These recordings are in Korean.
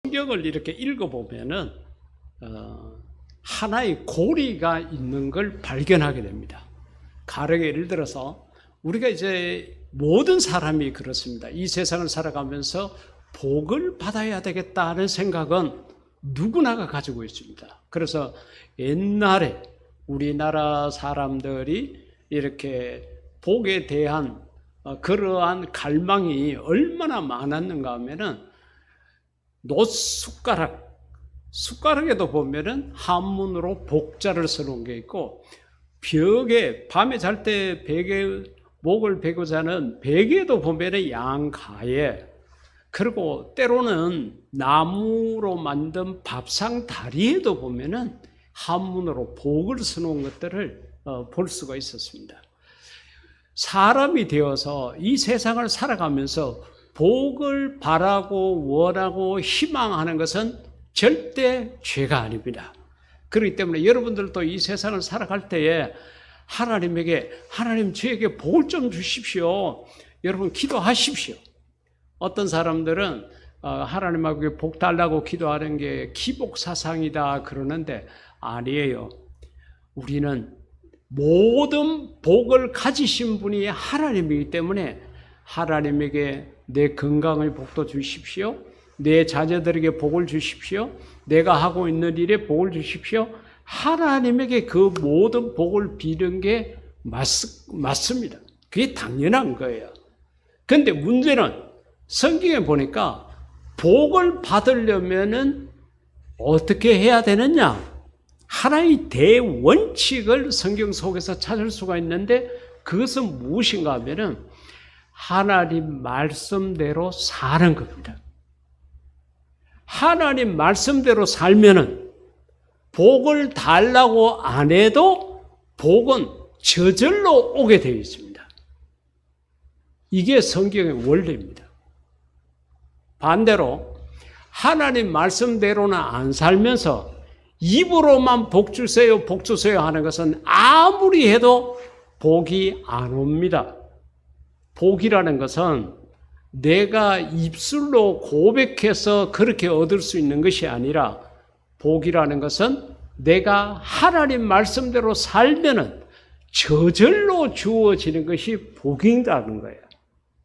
성경을 이렇게 읽어보면은 하나의 고리가 있는 걸 발견하게 됩니다. 가령 예를 들어서 우리가 이제 모든 사람이 그렇습니다. 이 세상을 살아가면서 복을 받아야 되겠다는 생각은 누구나가 가지고 있습니다. 그래서 옛날에 우리나라 사람들이 이렇게 복에 대한 그러한 갈망이 얼마나 많았는가 하면은 숟가락에도 보면은 한문으로 복자를 써놓은 게 있고, 벽에 밤에 잘 때 베개 목을 베고 자는 베개도 보면은 양가에, 그리고 때로는 나무로 만든 밥상 다리에도 보면은 한문으로 복을 써놓은 것들을 볼 수가 있었습니다. 사람이 되어서 이 세상을 살아가면서 복을 바라고 원하고 희망하는 것은 절대 죄가 아닙니다. 그렇기 때문에 여러분들도 이 세상을 살아갈 때에 하나님에게, 하나님 저에게 복을 좀 주십시오, 여러분 기도하십시오. 어떤 사람들은 하나님하고 복 달라고 기도하는 게 기복사상이다 그러는데 아니에요. 우리는 모든 복을 가지신 분이 하나님이기 때문에 하나님에게 내 건강의 복도 주십시오, 내 자녀들에게 복을 주십시오, 내가 하고 있는 일에 복을 주십시오, 하나님에게 그 모든 복을 비는 게 맞습니다. 그게 당연한 거예요. 그런데 문제는 성경에 보니까 복을 받으려면은 어떻게 해야 되느냐? 하나의 대원칙을 성경 속에서 찾을 수가 있는데 그것은 무엇인가 하면은 하나님 말씀대로 사는 겁니다. 하나님 말씀대로 살면은 복을 달라고 안 해도 복은 저절로 오게 되어 있습니다. 이게 성경의 원리입니다. 반대로 하나님 말씀대로는 안 살면서 입으로만 복 주세요, 복 주세요 하는 것은 아무리 해도 복이 안 옵니다. 복이라는 것은 내가 입술로 고백해서 그렇게 얻을 수 있는 것이 아니라, 복이라는 것은 내가 하나님 말씀대로 살면은 저절로 주어지는 것이 복이라는 거예요.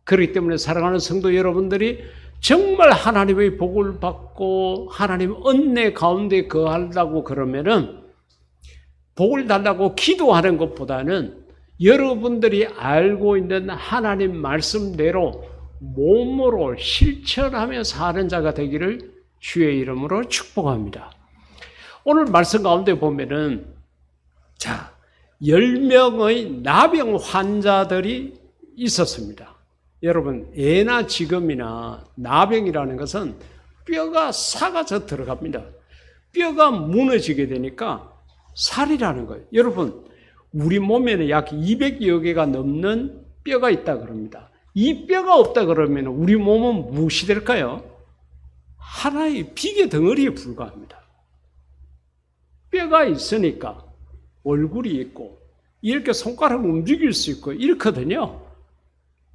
그렇기 때문에 사랑하는 성도 여러분들이 정말 하나님의 복을 받고 하나님 은혜 가운데 거하려고 그러면은 복을 달라고 기도하는 것보다는 여러분들이 알고 있는 하나님 말씀대로 몸으로 실천하며 사는 자가 되기를 주의 이름으로 축복합니다. 오늘 말씀 가운데 보면은 10명의 나병 환자들이 있었습니다. 여러분, 예나 지금이나 나병이라는 것은 뼈가 삭아져 들어갑니다. 뼈가 무너지게 되니까 살이라는 거예요. 여러분, 우리 몸에는 약 200여 개가 넘는 뼈가 있다 그럽니다. 이 뼈가 없다 그러면 우리 몸은 무엇이 될까요? 하나의 비계 덩어리에 불과합니다. 뼈가 있으니까 얼굴이 있고 이렇게 손가락 움직일 수 있고 이렇거든요.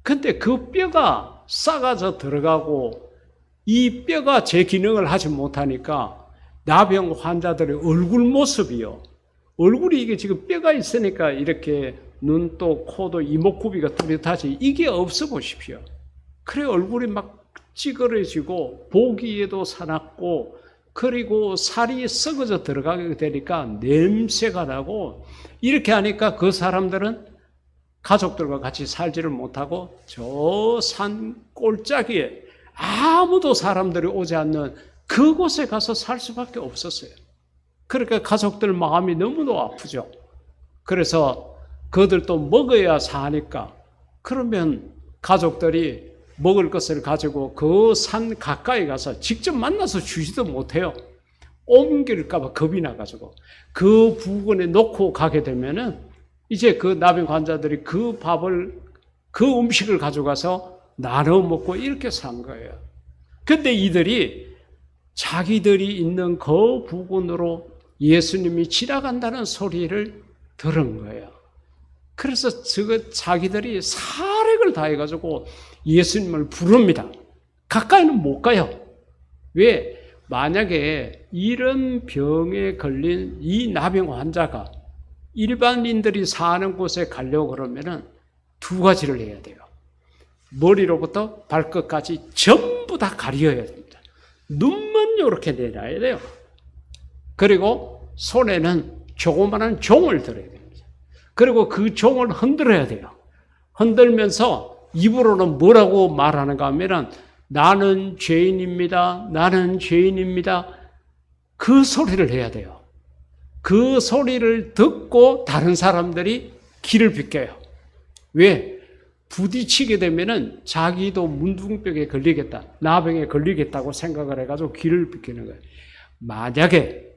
근데 그 뼈가 썩어져 들어가고 이 뼈가 제 기능을 하지 못하니까 나병 환자들의 얼굴 모습이요, 얼굴이 이게 지금 뼈가 있으니까 이렇게 눈도 코도 이목구비가 뚜렷하지, 이게 없어 보십시오. 그래 얼굴이 막 찌그러지고 보기에도 사납고, 그리고 살이 썩어져 들어가게 되니까 냄새가 나고, 이렇게 하니까 그 사람들은 가족들과 같이 살지를 못하고 저 산 꼴짜기에 아무도 사람들이 오지 않는 그곳에 가서 살 수밖에 없었어요. 그러니까 가족들 마음이 너무도 아프죠. 그래서 그들도 먹어야 사니까, 그러면 가족들이 먹을 것을 가지고 그 산 가까이 가서 직접 만나서 주지도 못해요. 옮길까 봐 겁이 나가지고 그 부근에 놓고 가게 되면은 이제 그 나병 환자들이 그 밥을, 그 음식을 가져가서 나눠 먹고 이렇게 산 거예요. 근데 이들이 자기들이 있는 그 부근으로 예수님이 지나간다는 소리를 들은 거예요. 그래서 자기들이 사력을 다해가지고 예수님을 부릅니다. 가까이는 못 가요. 왜? 만약에 이런 병에 걸린 이 나병 환자가 일반인들이 사는 곳에 가려고 그러면은 두 가지를 해야 돼요. 머리로부터 발끝까지 전부 다 가려야 됩니다. 눈만 이렇게 내놔야 돼요. 그리고 손에는 조그마한 종을 들어야 됩니다. 그리고 그 종을 흔들어야 돼요. 흔들면서 입으로는 뭐라고 말하는가 하면은 나는 죄인입니다. 나는 죄인입니다. 그 소리를 해야 돼요. 그 소리를 듣고 다른 사람들이 길을 비켜요. 왜? 부딪히게 되면은 자기도 문둥병에 걸리겠다, 나병에 걸리겠다고 생각을 해가지고 길을 비키는 거예요. 만약에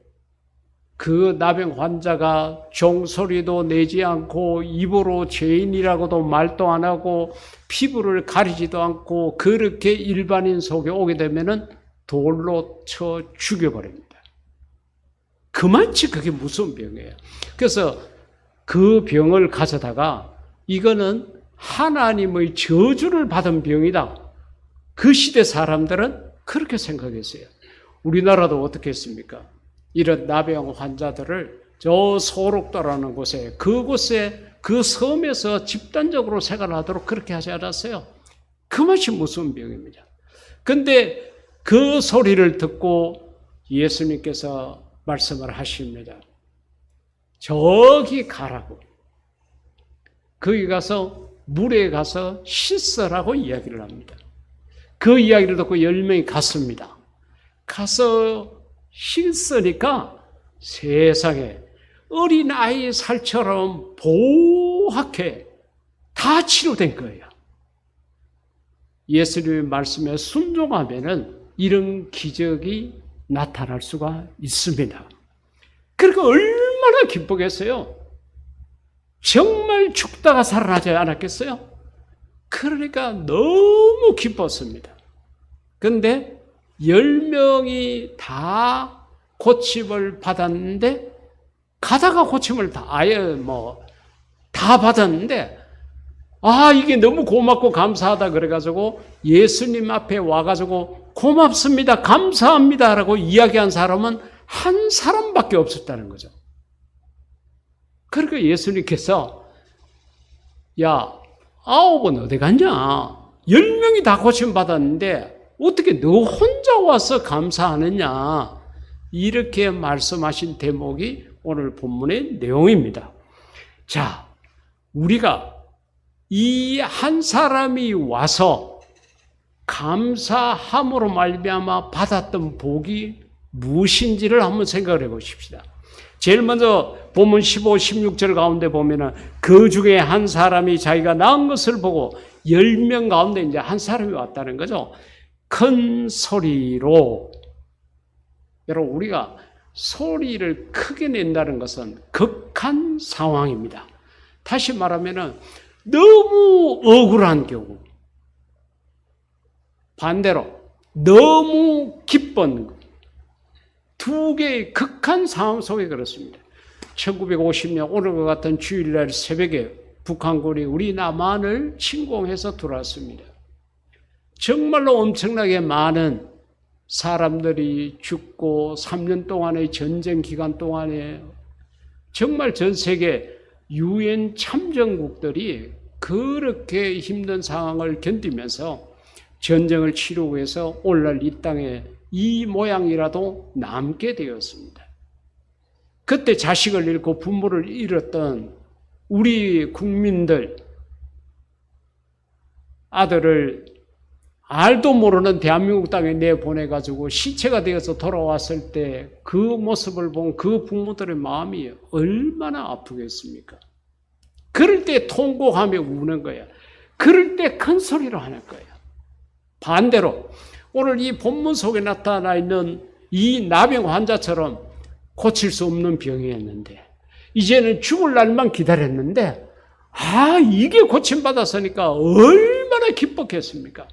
그 나병 환자가 종소리도 내지 않고 입으로 죄인이라고도 말도 안 하고 피부를 가리지도 않고 그렇게 일반인 속에 오게 되면은 돌로 쳐 죽여버립니다. 그만치 그게 무서운 병이에요. 그래서 그 병을 가져다가 이거는 하나님의 저주를 받은 병이다. 그 시대 사람들은 그렇게 생각했어요. 우리나라도 어떻게 했습니까? 이런 나병 환자들을 저 소록도라는 곳에, 그곳에 그 섬에서 집단적으로 생활하도록 그렇게 하지 않았어요. 그것이 무서운 병입니다. 근데 그 소리를 듣고 예수님께서 말씀을 하십니다. 저기 가라고. 거기 가서 물에 가서 씻으라고 이야기를 합니다. 그 이야기를 듣고 10명이 갔습니다. 가서 씻으니까 세상에 어린아이 살처럼 보하게 다 치료된 거예요. 예수님의 말씀에 순종하면은 이런 기적이 나타날 수가 있습니다. 그러니까 얼마나 기쁘겠어요? 정말 죽다가 살아나지 않았겠어요? 그러니까 너무 기뻤습니다. 그런데 10명이 다 고침을 받았는데 가다가 고침을 다 아예 다 받았는데 이게 너무 고맙고 감사하다 그래가지고 예수님 앞에 와가지고 고맙습니다, 감사합니다 라고 이야기한 사람은 한 사람밖에 없었다는 거죠. 그러니까 예수님께서 야, 9은 어디 갔냐? 10명이 다 고침받았는데 어떻게 너 혼자 와서 감사하느냐? 이렇게 말씀하신 대목이 오늘 본문의 내용입니다. 자, 우리가 이 한 사람이 와서 감사함으로 말미암아 받았던 복이 무엇인지를 한번 생각을 해보십시다. 제일 먼저 본문 15, 16절 가운데 보면은 그 중에 한 사람이 자기가 낳은 것을 보고 10명 가운데 이제 한 사람이 왔다는 거죠. 큰 소리로. 여러분, 우리가 소리를 크게 낸다는 것은 극한 상황입니다. 다시 말하면은 너무 억울한 경우, 반대로 너무 기쁜 두 개의 극한 상황 속에 그렇습니다. 1950년 오늘과 같은 주일날 새벽에 북한군이 우리 남한을 침공해서 들어왔습니다. 정말로 엄청나게 많은 사람들이 죽고 3년 동안의 전쟁 기간 동안에 정말 전 세계 유엔 참전국들이 그렇게 힘든 상황을 견디면서 전쟁을 치르고 해서 오늘날 이 땅에 이 모양이라도 남게 되었습니다. 그때 자식을 잃고 부모를 잃었던 우리 국민들, 아들을 알도 모르는 대한민국 땅에 내보내가지고 시체가 되어서 돌아왔을 때 그 모습을 본 그 부모들의 마음이 얼마나 아프겠습니까? 그럴 때 통곡하며 우는 거야. 그럴 때 큰 소리로 하는 거야. 반대로 오늘 이 본문 속에 나타나 있는 이 나병 환자처럼 고칠 수 없는 병이었는데 이제는 죽을 날만 기다렸는데 이게 고침받았으니까 얼마나 기뻤겠습니까?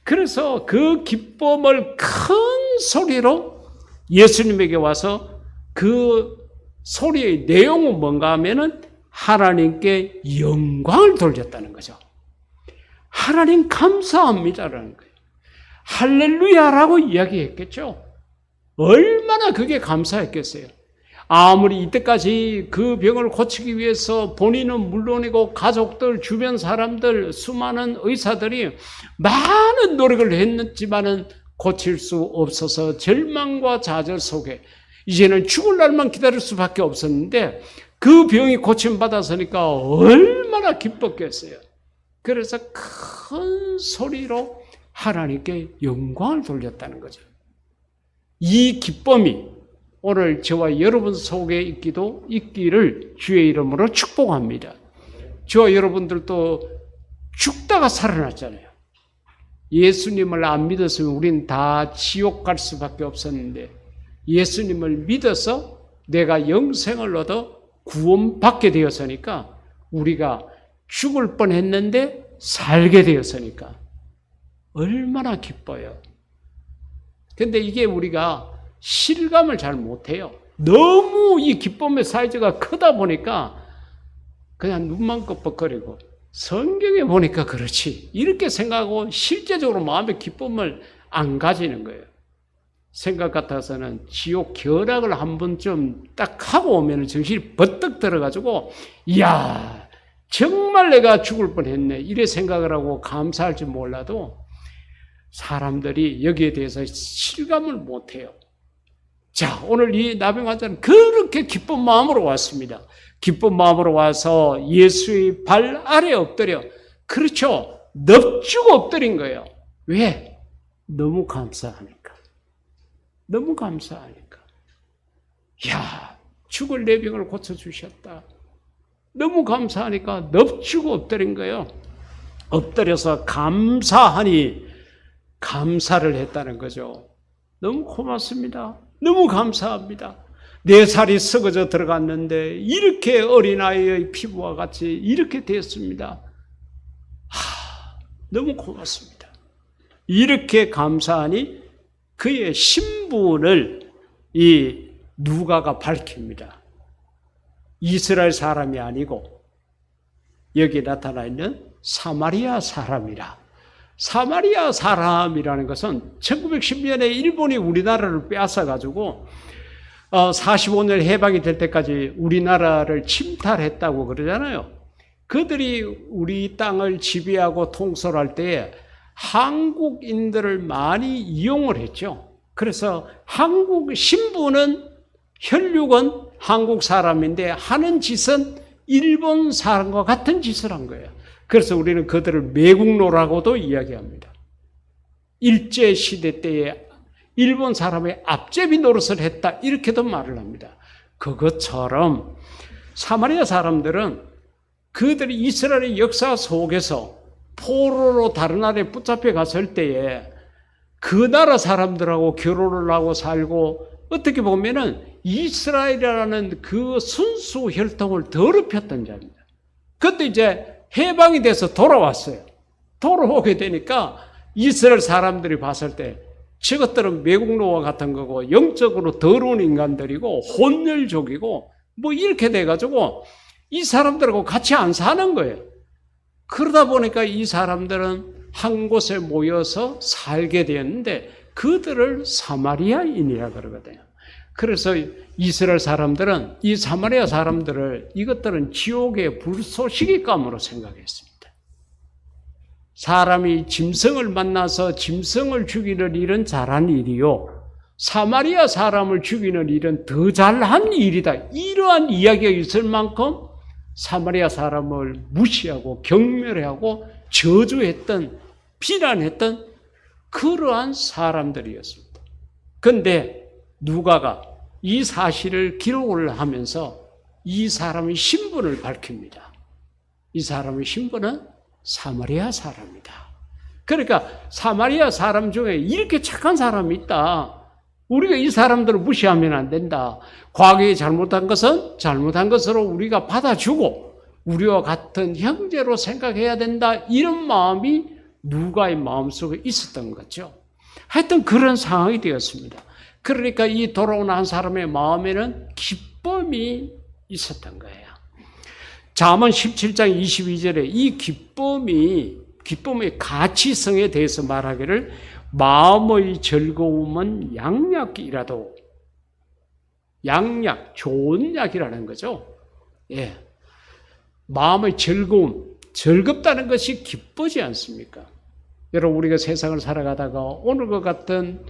그래서 그 기쁨을 큰 소리로 예수님에게 와서 그 소리의 내용은 뭔가 하면은 하나님께 영광을 돌렸다는 거죠. 하나님 감사합니다라는 거예요. 할렐루야라고 이야기했겠죠. 얼마나 그게 감사했겠어요. 아무리 이때까지 그 병을 고치기 위해서 본인은 물론이고 가족들, 주변 사람들, 수많은 의사들이 많은 노력을 했지만은 고칠 수 없어서 절망과 좌절 속에 이제는 죽을 날만 기다릴 수밖에 없었는데 그 병이 고침받았으니까 얼마나 기뻤겠어요. 그래서 큰 소리로 하나님께 영광을 돌렸다는 거죠. 이 기쁨이 오늘 저와 여러분 속에 있기를 주의 이름으로 축복합니다. 저와 여러분들도 죽다가 살아났잖아요. 예수님을 안 믿었으면 우린 다 지옥 갈 수밖에 없었는데 예수님을 믿어서 내가 영생을 얻어 구원받게 되었으니까 우리가 죽을 뻔했는데 살게 되었으니까 얼마나 기뻐요. 근데 이게 우리가 실감을 잘 못해요. 너무 이 기쁨의 사이즈가 크다 보니까 그냥 눈만 껌뻑거리고 성경에 보니까 그렇지 이렇게 생각하고 실제적으로 마음의 기쁨을 안 가지는 거예요. 생각 같아서는 지옥 결학을 한 번쯤 딱 하고 오면 정신이 버뜩 들어가지고 이야 정말 내가 죽을 뻔했네 이래 생각을 하고 감사할지 몰라도 사람들이 여기에 대해서 실감을 못해요. 자, 오늘 이 나병 환자는 그렇게 기쁜 마음으로 왔습니다. 기쁜 마음으로 와서 예수의 발 아래 엎드려 그렇죠. 넙죽 엎드린 거예요. 왜? 너무 감사하니까. 너무 감사하니까. 야, 죽을 내 병을 고쳐주셨다. 너무 감사하니까 넙죽 엎드린 거예요. 엎드려서 감사하니 감사를 했다는 거죠. 너무 고맙습니다. 너무 감사합니다. 내 살이 썩어져 들어갔는데 이렇게 어린아이의 피부와 같이 이렇게 됐습니다. 너무 고맙습니다. 이렇게 감사하니 그의 신분을 이 누가가 밝힙니다. 이스라엘 사람이 아니고 여기 나타나 있는 사마리아 사람이라. 사마리아 사람이라는 것은 1910년에 일본이 우리나라를 빼앗아가지고 45년 해방이 될 때까지 우리나라를 침탈했다고 그러잖아요. 그들이 우리 땅을 지배하고 통솔할 때에 한국인들을 많이 이용을 했죠. 그래서 한국 신부는 혈육은 한국 사람인데 하는 짓은 일본 사람과 같은 짓을 한 거예요. 그래서 우리는 그들을 매국노라고도 이야기합니다. 일제시대 때에 일본 사람의 앞제비 노릇을 했다 이렇게도 말을 합니다. 그것처럼 사마리아 사람들은 그들이 이스라엘의 역사 속에서 포로로 다른 나라에 붙잡혀 갔을 때에 그 나라 사람들하고 결혼을 하고 살고 어떻게 보면은 이스라엘이라는 그 순수 혈통을 더럽혔던 자입니다. 그때 이제 해방이 돼서 돌아왔어요. 돌아오게 되니까 이스라엘 사람들이 봤을 때 저것들은 매국노와 같은 거고 영적으로 더러운 인간들이고 혼혈족이고 뭐 이렇게 돼가지고 이 사람들하고 같이 안 사는 거예요. 그러다 보니까 이 사람들은 한 곳에 모여서 살게 되었는데 그들을 사마리아인이라 그러거든요. 그래서 이스라엘 사람들은 이 사마리아 사람들을 이것들은 지옥의 불쏘시개감으로 생각했습니다. 사람이 짐승을 만나서 짐승을 죽이는 일은 잘한 일이요. 사마리아 사람을 죽이는 일은 더 잘한 일이다. 이러한 이야기가 있을 만큼 사마리아 사람을 무시하고 경멸하고 저주했던 비난했던 그러한 사람들이었습니다. 그런데 누가가 이 사실을 기록을 하면서 이 사람의 신분을 밝힙니다. 이 사람의 신분은 사마리아 사람이다. 그러니까 사마리아 사람 중에 이렇게 착한 사람이 있다. 우리가 이 사람들을 무시하면 안 된다. 과거에 잘못한 것은 잘못한 것으로 우리가 받아주고 우리와 같은 형제로 생각해야 된다. 이런 마음이 누가의 마음속에 있었던 거죠. 하여튼 그런 상황이 되었습니다. 그러니까 이 돌아온 한 사람의 마음에는 기쁨이 있었던 거예요. 잠언 17장 22절에 이 기쁨의 가치성에 대해서 말하기를 마음의 즐거움은 양약이라도, 양약, 좋은 약이라는 거죠. 예. 마음의 즐거움, 즐겁다는 것이 기쁘지 않습니까? 여러분, 우리가 세상을 살아가다가 오늘과 같은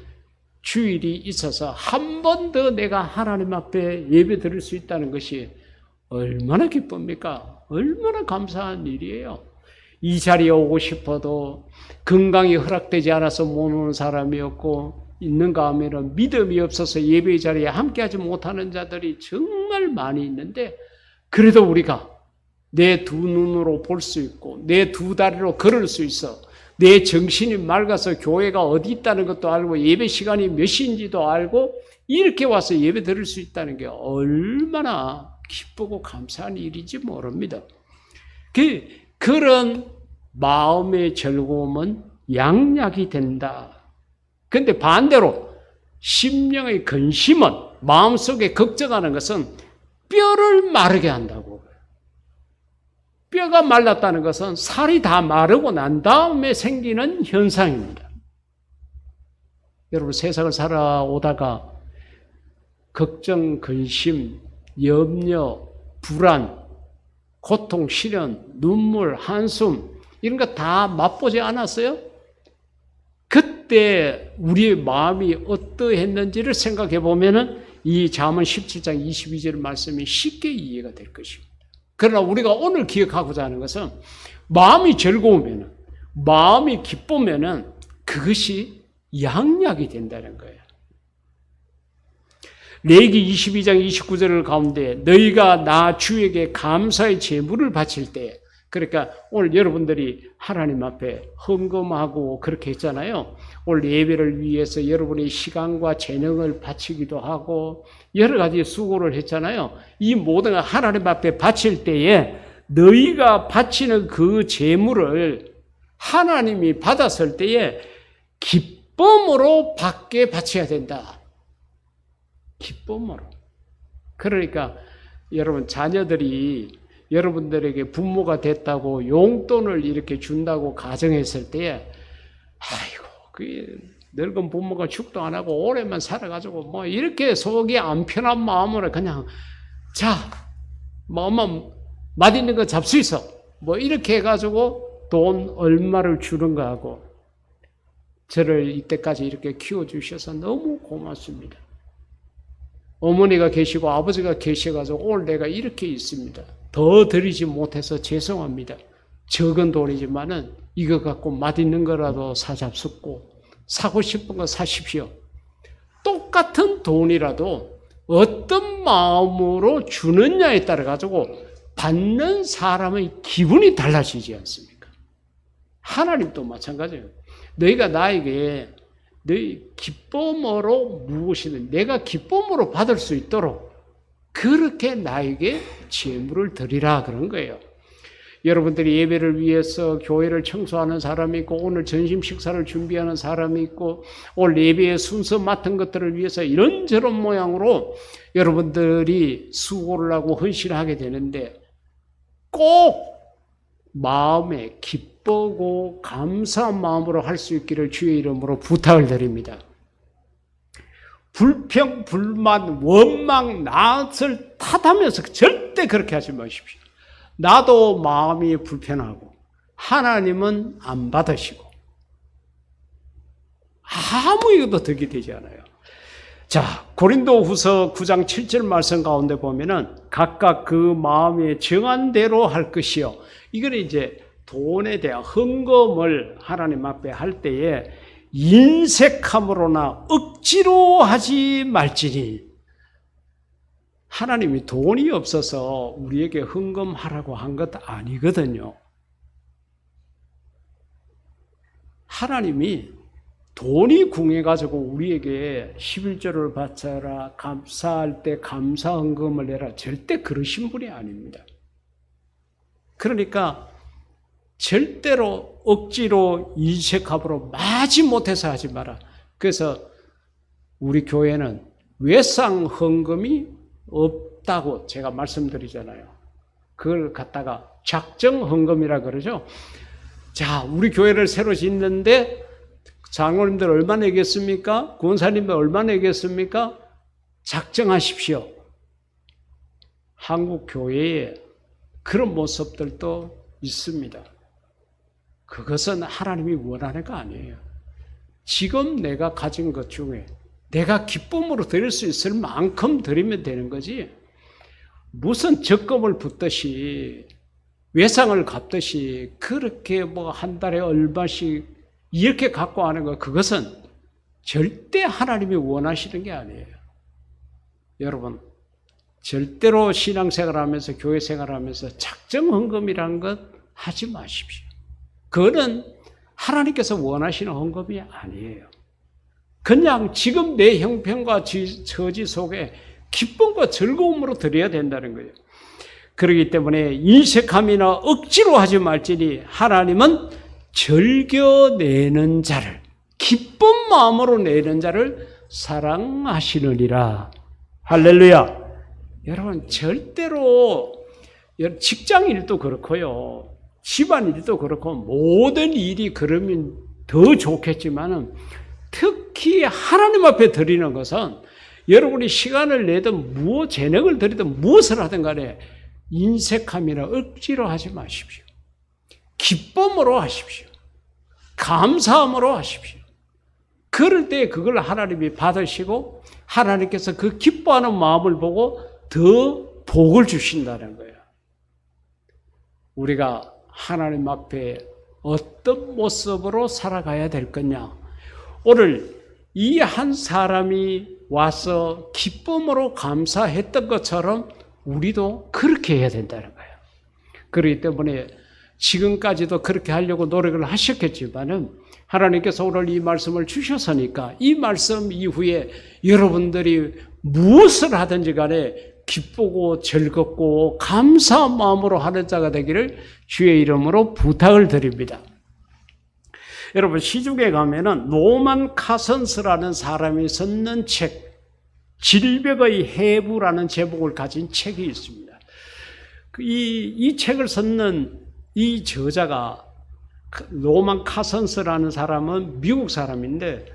주일이 있어서 한 번 더 내가 하나님 앞에 예배 드릴 수 있다는 것이 얼마나 기쁩니까? 얼마나 감사한 일이에요. 이 자리에 오고 싶어도 건강이 허락되지 않아서 못 오는 사람이었고, 있는가 하면은 믿음이 없어서 예배의 자리에 함께하지 못하는 자들이 정말 많이 있는데, 그래도 우리가 내 두 눈으로 볼 수 있고 내 두 다리로 걸을 수 있어, 내 정신이 맑아서 교회가 어디 있다는 것도 알고 예배 시간이 몇 시인지도 알고 이렇게 와서 예배 드릴 수 있다는 게 얼마나 기쁘고 감사한 일인지 모릅니다. 그런 마음의 즐거움은 양약이 된다. 근데 반대로 심령의 근심은, 마음속에 걱정하는 것은 뼈를 마르게 한다고. 뼈가 말랐다는 것은 살이 다 마르고 난 다음에 생기는 현상입니다. 여러분, 세상을 살아오다가 걱정, 근심, 염려, 불안, 고통, 시련, 눈물, 한숨 이런 거 다 맛보지 않았어요? 그때 우리의 마음이 어떠했는지를 생각해 보면은 이 잠언 17장 22절 말씀이 쉽게 이해가 될 것입니다. 그러나 우리가 오늘 기억하고자 하는 것은 마음이 즐거우면은, 마음이 기쁘면은 그것이 양약이 된다는 거예요. 레위기 22장 29절 가운데 너희가 나 주에게 감사의 제물을 바칠 때, 그러니까 오늘 여러분들이 하나님 앞에 헌금하고 그렇게 했잖아요. 오늘 예배를 위해서 여러분의 시간과 재능을 바치기도 하고 여러 가지 수고를 했잖아요. 이 모든 걸 하나님 앞에 바칠 때에 너희가 바치는 그 제물을 하나님이 받았을 때에 기쁨으로 받게 바쳐야 된다. 기쁨으로. 그러니까 여러분, 자녀들이 여러분들에게 부모가 됐다고 용돈을 이렇게 준다고 가정했을 때에, 아이고, 그 늙은 부모가 축도 안 하고 오래만 살아가지고 뭐 이렇게 속이 안 편한 마음으로 그냥, 자, 뭐 엄마 맛있는 거 잡수 있어, 뭐 이렇게 해가지고 돈 얼마를 주는 거하고, 저를 이때까지 이렇게 키워주셔서 너무 고맙습니다. 어머니가 계시고 아버지가 계셔가지고 오늘 내가 이렇게 있습니다. 더 드리지 못해서 죄송합니다. 적은 돈이지만은 이거 갖고 맛있는 거라도 사잡숫고 사고 싶은 거 사십시오. 똑같은 돈이라도 어떤 마음으로 주느냐에 따라 가지고 받는 사람의 기분이 달라지지 않습니까? 하나님도 마찬가지예요. 너희가 나에게 너희 기쁨으로 무엇이든 내가 기쁨으로 받을 수 있도록 그렇게 나에게 제물을 드리라, 그런 거예요. 여러분들이 예배를 위해서 교회를 청소하는 사람이 있고 오늘 점심 식사를 준비하는 사람이 있고 오늘 예배의 순서 맡은 것들을 위해서 이런저런 모양으로 여러분들이 수고를 하고 헌신하게 되는데 꼭 마음에 기쁘고 감사한 마음으로 할 수 있기를 주의 이름으로 부탁을 드립니다. 불평, 불만, 원망, 낯을 탓하면서 절대 그렇게 하지 마십시오. 나도 마음이 불편하고 하나님은 안 받으시고 아무 이것도 덕이 되지 않아요. 자, 고린도후서 9장 7절 말씀 가운데 보면은 각각 그 마음에 정한 대로 할 것이요. 이거는 이제 돈에 대한 헌금을 하나님 앞에 할 때에 인색함으로나 억지로 하지 말지니. 하나님이 돈이 없어서 우리에게 헌금하라고 한 것 아니거든요. 하나님이 돈이 궁해가지고 우리에게 11조를 바쳐라, 감사할 때 감사 헌금을 내라, 절대 그러신 분이 아닙니다. 그러니까 절대로 억지로 인색함으로 마지못해서 하지 마라. 그래서 우리 교회는 외상 헌금이 없다고 제가 말씀드리잖아요. 그걸 갖다가 작정 헌금이라 그러죠. 자, 우리 교회를 새로 짓는데 장로님들 얼마 내겠습니까? 권사님들 얼마 내겠습니까? 작정하십시오. 한국 교회에 그런 모습들도 있습니다. 그것은 하나님이 원하는 거 아니에요. 지금 내가 가진 것 중에 내가 기쁨으로 드릴 수 있을 만큼 드리면 되는 거지. 무슨 적금을 붓듯이 외상을 갚듯이 그렇게 뭐 한 달에 얼마씩 이렇게 갖고 하는 거, 그것은 절대 하나님이 원하시는 게 아니에요. 여러분, 절대로 신앙생활하면서 교회 생활하면서 작정헌금이라는 것 하지 마십시오. 그거는 하나님께서 원하시는 헌금이 아니에요. 그냥 지금 내 형편과 처지 속에 기쁨과 즐거움으로 드려야 된다는 거예요. 그렇기 때문에 인색함이나 억지로 하지 말지니 하나님은 즐겨내는 자를, 기쁜 마음으로 내는 자를 사랑하시느니라. 할렐루야. 여러분, 절대로 직장 일도 그렇고요, 집안 일도 그렇고 모든 일이 그러면 더 좋겠지만은 특히 하나님 앞에 드리는 것은 여러분이 시간을 내든 재능을 들이든 무엇을 하든 간에 인색함이나 억지로 하지 마십시오. 기쁨으로 하십시오. 감사함으로 하십시오. 그럴 때 그걸 하나님이 받으시고 하나님께서 그 기뻐하는 마음을 보고 더 복을 주신다는 거예요. 우리가 하나님 앞에 어떤 모습으로 살아가야 될 거냐. 오늘 이 한 사람이 와서 기쁨으로 감사했던 것처럼 우리도 그렇게 해야 된다는 거예요. 그렇기 때문에 지금까지도 그렇게 하려고 노력을 하셨겠지만은 하나님께서 오늘 이 말씀을 주셨으니까 이 말씀 이후에 여러분들이 무엇을 하든지 간에 기쁘고 즐겁고 감사한 마음으로 하는 자가 되기를 주의 이름으로 부탁을 드립니다. 여러분, 시중에 가면은 노만 카선스라는 사람이 썼는 책, 질병의 해부라는 제목을 가진 책이 있습니다. 이 책을 썼는 이 저자가 노만 카선스라는 사람은 미국 사람인데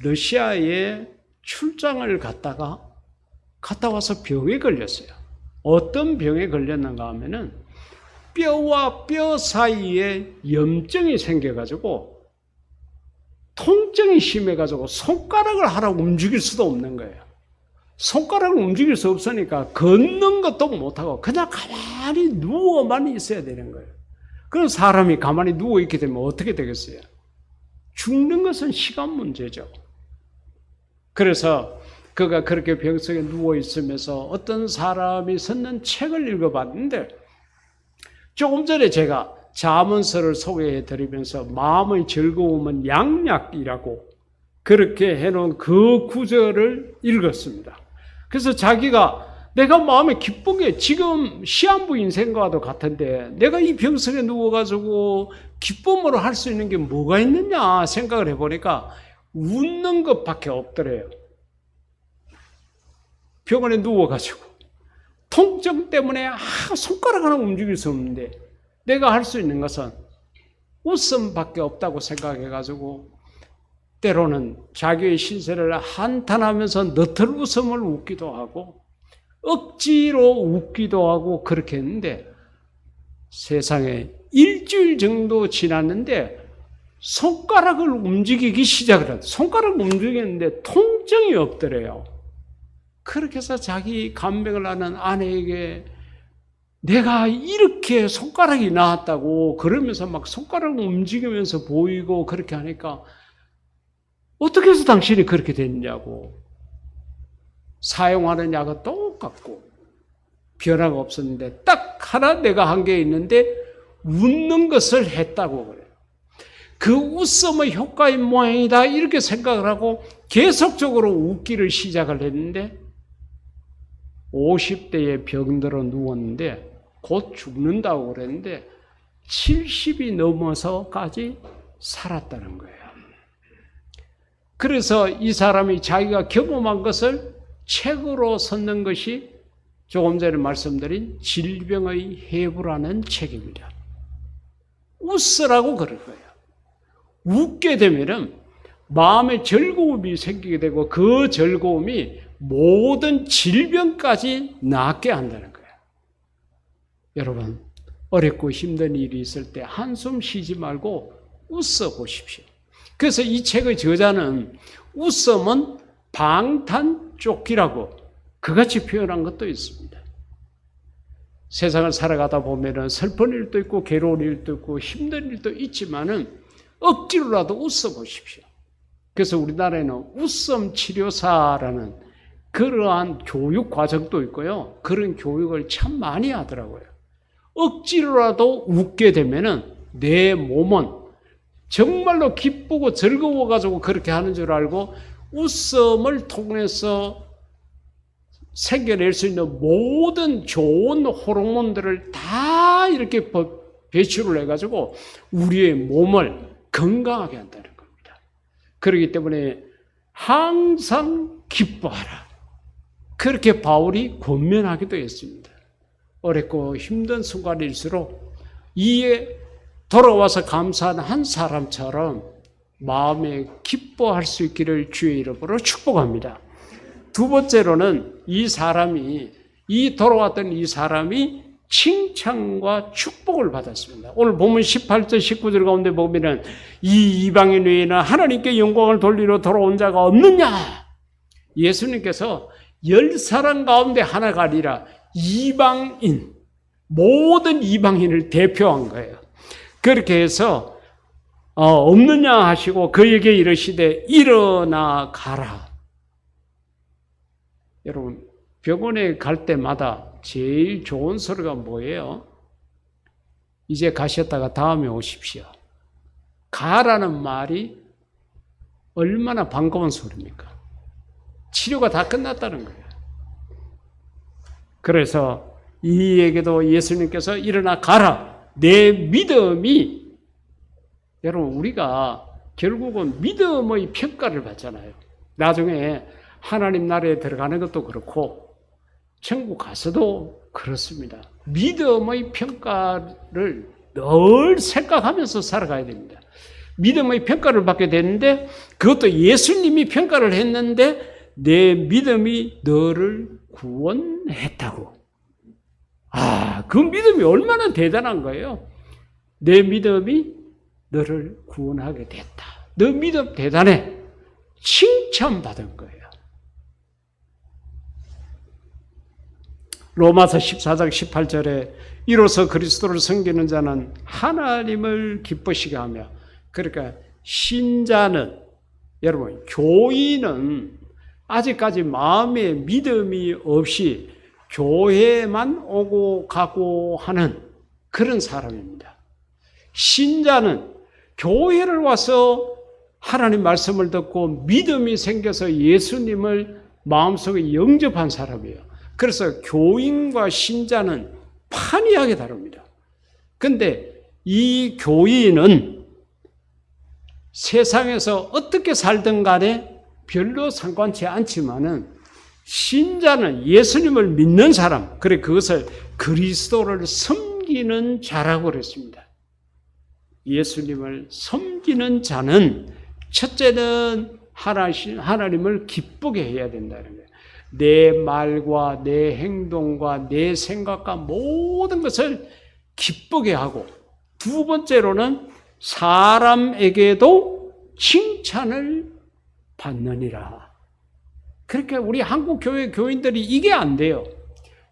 러시아에 출장을 갔다 와서 병에 걸렸어요. 어떤 병에 걸렸는가 하면은 뼈와 뼈 사이에 염증이 생겨가지고 통증이 심해가지고 손가락을 하라고 움직일 수도 없는 거예요. 손가락을 움직일 수 없으니까 걷는 것도 못하고 그냥 가만히 누워만 있어야 되는 거예요. 그럼 사람이 가만히 누워있게 되면 어떻게 되겠어요? 죽는 것은 시간 문제죠. 그래서 그가 그렇게 병석에 누워있으면서 어떤 사람이 썼는 책을 읽어봤는데 조금 전에 제가 잠언서를 소개해 드리면서 마음의 즐거움은 양약이라고 그렇게 해놓은 그 구절을 읽었습니다. 그래서 자기가 내가 마음에 기쁜 게 지금 시한부 인생과도 같은데 내가 이 병석에 누워가지고 기쁨으로 할 수 있는 게 뭐가 있느냐 생각을 해보니까 웃는 것밖에 없더래요. 병원에 누워가지고 통증 때문에 손가락 하나 움직일 수 없는데 내가 할 수 있는 것은 웃음밖에 없다고 생각해가지고 때로는 자기의 신세를 한탄하면서 너털 웃음을 웃기도 하고 억지로 웃기도 하고 그렇게 했는데 세상에 일주일 정도 지났는데 손가락을 움직이기 시작을 했어요. 손가락을 움직이는데 통증이 없더래요. 그렇게 해서 자기 간병을 하는 아내에게 내가 이렇게 손가락이 나았다고 그러면서 막 손가락을 움직이면서 보이고 그렇게 하니까 어떻게 해서 당신이 그렇게 됐냐고. 사용하는 약은 똑같고 변화가 없었는데 딱 하나 내가 한 게 있는데 웃는 것을 했다고 그래요. 그 웃음의 효과인 모양이다 이렇게 생각을 하고 계속적으로 웃기를 시작을 했는데 50대에 병들어 누웠는데 곧 죽는다고 그랬는데 70이 넘어서까지 살았다는 거예요. 그래서 이 사람이 자기가 경험한 것을 책으로 썼는 것이 조금 전에 말씀드린 질병의 해부라는 책입니다. 웃으라고 그럴 거예요. 웃게 되면은 마음의 즐거움이 생기게 되고 그 즐거움이 모든 질병까지 낫게 한다는 거예요. 여러분, 어렵고 힘든 일이 있을 때 한숨 쉬지 말고 웃어 보십시오. 그래서 이 책의 저자는 웃음은 방탄조끼라고 그같이 표현한 것도 있습니다. 세상을 살아가다 보면은 슬픈 일도 있고 괴로운 일도 있고 힘든 일도 있지만은 억지로라도 웃어 보십시오. 그래서 우리나라에는 웃음 치료사라는 그러한 교육 과정도 있고요. 그런 교육을 참 많이 하더라고요. 억지로라도 웃게 되면은 내 몸은 정말로 기쁘고 즐거워가지고 그렇게 하는 줄 알고 웃음을 통해서 생겨낼 수 있는 모든 좋은 호르몬들을 다 이렇게 배출을 해가지고 우리의 몸을 건강하게 한다는 겁니다. 그렇기 때문에 항상 기뻐하라. 그렇게 바울이 권면하기도 했습니다. 어렵고 힘든 순간일수록 이에 돌아와서 감사한 한 사람처럼 마음에 기뻐할 수 있기를 주의 이름으로 축복합니다. 두 번째로는 돌아왔던 이 사람이 칭찬과 축복을 받았습니다. 오늘 본문 18절 19절 가운데 보면은 이 이방인 외에는 하나님께 영광을 돌리러 돌아온 자가 없느냐? 예수님께서 10사람 가운데 하나가 아니라 이방인, 모든 이방인을 대표한 거예요. 그렇게 해서 없느냐 하시고 그에게 이르시되 일어나 가라. 여러분, 병원에 갈 때마다 제일 좋은 소리가 뭐예요? 이제 가셨다가 다음에 오십시오. 가라는 말이 얼마나 반가운 소리입니까? 치료가 다 끝났다는 거예요. 그래서 이에게도 예수님께서 일어나 가라. 내 믿음이, 여러분, 우리가 결국은 믿음의 평가를 받잖아요. 나중에 하나님 나라에 들어가는 것도 그렇고 천국 가서도 그렇습니다. 믿음의 평가를 늘 생각하면서 살아가야 됩니다. 믿음의 평가를 받게 되는데 그것도 예수님이 평가를 했는데 내 믿음이 너를 구원했다고. 그 믿음이 얼마나 대단한 거예요. 내 믿음이 너를 구원하게 됐다. 너 믿음 대단해. 칭찬받은 거예요. 로마서 14장 18절에 이로써 그리스도를 섬기는 자는 하나님을 기쁘시게 하며, 그러니까 신자는, 여러분, 교인은 아직까지 마음에 믿음이 없이 교회만 오고 가고 하는 그런 사람입니다. 신자는 교회를 와서 하나님 말씀을 듣고 믿음이 생겨서 예수님을 마음속에 영접한 사람이에요. 그래서 교인과 신자는 판이하게 다릅니다. 그런데 이 교인은 세상에서 어떻게 살든 간에 별로 상관치 않지만은 신자는 예수님을 믿는 사람, 그래 그것을 그리스도를 섬기는 자라고 그랬습니다. 예수님을 섬기는 자는 첫째는 하나님을 기쁘게 해야 된다는 거예요. 내 말과 내 행동과 내 생각과 모든 것을 기쁘게 하고, 두 번째로는 사람에게도 칭찬을 받느니라. 그러니까 우리 한국 교회 교인들이 이게 안 돼요.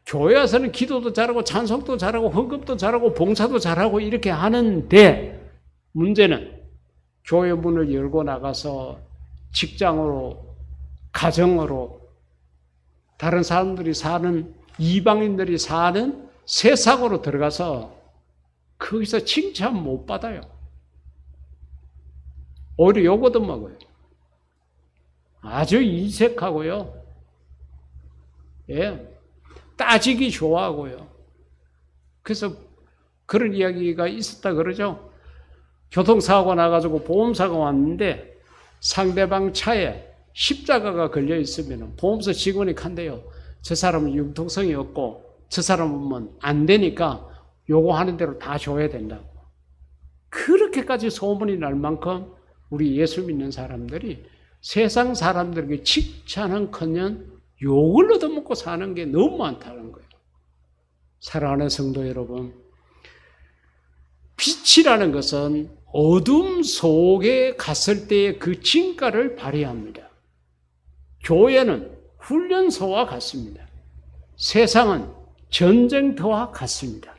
교회 와서는 기도도 잘하고 찬송도 잘하고 헌금도 잘하고 봉사도 잘하고 이렇게 하는데, 문제는 교회 문을 열고 나가서 직장으로, 가정으로, 다른 사람들이 사는, 이방인들이 사는 세상으로 들어가서 거기서 칭찬 못 받아요. 오히려 욕 얻어먹어요. 아주 인색하고요. 예, 따지기 좋아하고요. 그래서 그런 이야기가 있었다 그러죠. 교통사고가 나가지고 보험사가 왔는데 상대방 차에 십자가가 걸려 있으면 보험사 직원이 간대요. 저 사람은 융통성이 없고 저 사람은 안 되니까 요구하는 대로 다 줘야 된다고. 그렇게까지 소문이 날 만큼 우리 예수 믿는 사람들이 세상 사람들에게 칭찬은커녕 욕을 얻어먹고 사는 게 너무 많다는 거예요. 사랑하는 성도 여러분, 빛이라는 것은 어둠 속에 갔을 때의 그 진가를 발휘합니다. 교회는 훈련소와 같습니다. 세상은 전쟁터와 같습니다.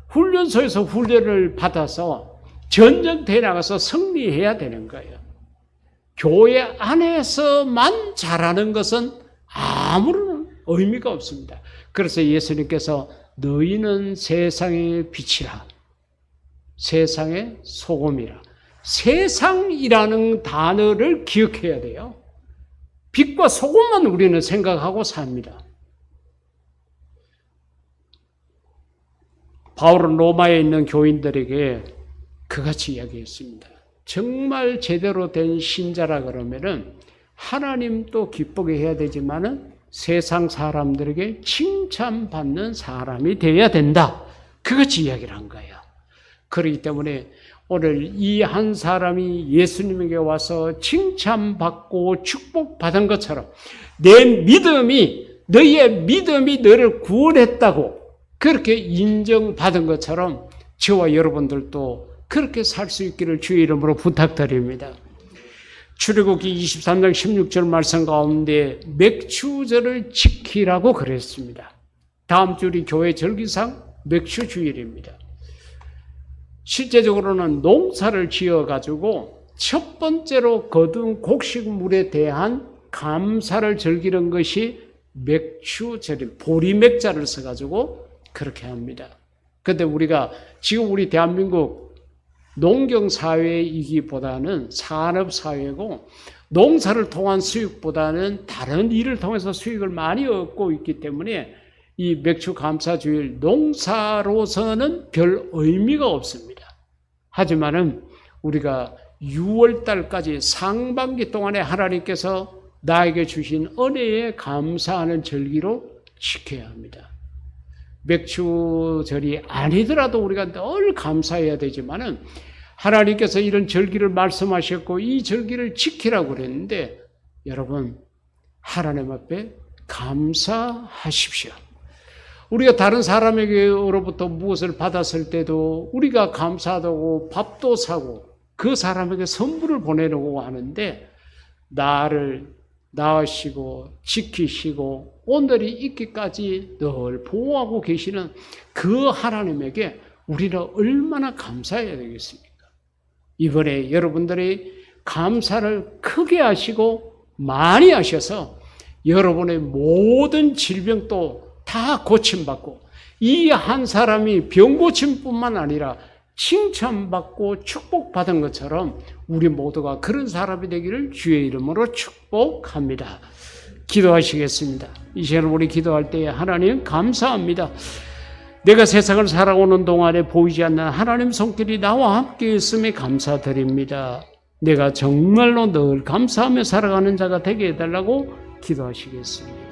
훈련소에서 훈련을 받아서 전쟁터에 나가서 승리해야 되는 거예요. 교회 안에서만 잘하는 것은 아무런 의미가 없습니다. 그래서 예수님께서 너희는 세상의 빛이라, 세상의 소금이라. 세상이라는 단어를 기억해야 돼요. 빛과 소금만 우리는 생각하고 삽니다. 바울은 로마에 있는 교인들에게 그같이 이야기했습니다. 정말 제대로 된 신자라 그러면은 하나님도 기쁘게 해야 되지만은 세상 사람들에게 칭찬받는 사람이 되어야 된다. 그같이 이야기를 한 거예요. 그렇기 때문에 오늘 이 한 사람이 예수님에게 와서 칭찬받고 축복받은 것처럼 내 믿음이, 너희의 믿음이 너를 구원했다고 그렇게 인정받은 것처럼 저와 여러분들도 그렇게 살 수 있기를 주의 이름으로 부탁드립니다. 출애굽기 23장 16절 말씀 가운데 맥추절을 지키라고 그랬습니다. 다음 주 우리 교회 절기상 맥추주일입니다. 실제적으로는 농사를 지어가지고 첫 번째로 거둔 곡식물에 대한 감사를 즐기는 것이 맥추절입니다. 보리맥자를 써가지고 그렇게 합니다. 그런데 우리가 지금 우리 대한민국 농경사회이기보다는 산업사회고 농사를 통한 수익보다는 다른 일을 통해서 수익을 많이 얻고 있기 때문에 이 맥추감사주일 농사로서는 별 의미가 없습니다. 하지만은 우리가 6월달까지 상반기 동안에 하나님께서 나에게 주신 은혜에 감사하는 절기로 지켜야 합니다. 맥추절이 아니더라도 우리가 늘 감사해야 되지만은 하나님께서 이런 절기를 말씀하셨고 이 절기를 지키라고 그랬는데 여러분 하나님 앞에 감사하십시오. 우리가 다른 사람에게로부터 무엇을 받았을 때도 우리가 감사하다고 밥도 사고 그 사람에게 선물을 보내려고 하는데 나를 낳으시고 지키시고 오늘이 있기까지 늘 보호하고 계시는 그 하나님에게 우리는 얼마나 감사해야 되겠습니까? 이번에 여러분들이 감사를 크게 하시고 많이 하셔서 여러분의 모든 질병도 다 고침받고 이 한 사람이 병 고침뿐만 아니라 칭찬받고 축복받은 것처럼 우리 모두가 그런 사람이 되기를 주의 이름으로 축복합니다. 기도하시겠습니다. 이 시간 우리 기도할 때에 하나님 감사합니다. 내가 세상을 살아오는 동안에 보이지 않는 하나님 손길이 나와 함께 있음에 감사드립니다. 내가 정말로 늘 감사하며 살아가는 자가 되게 해달라고 기도하시겠습니다.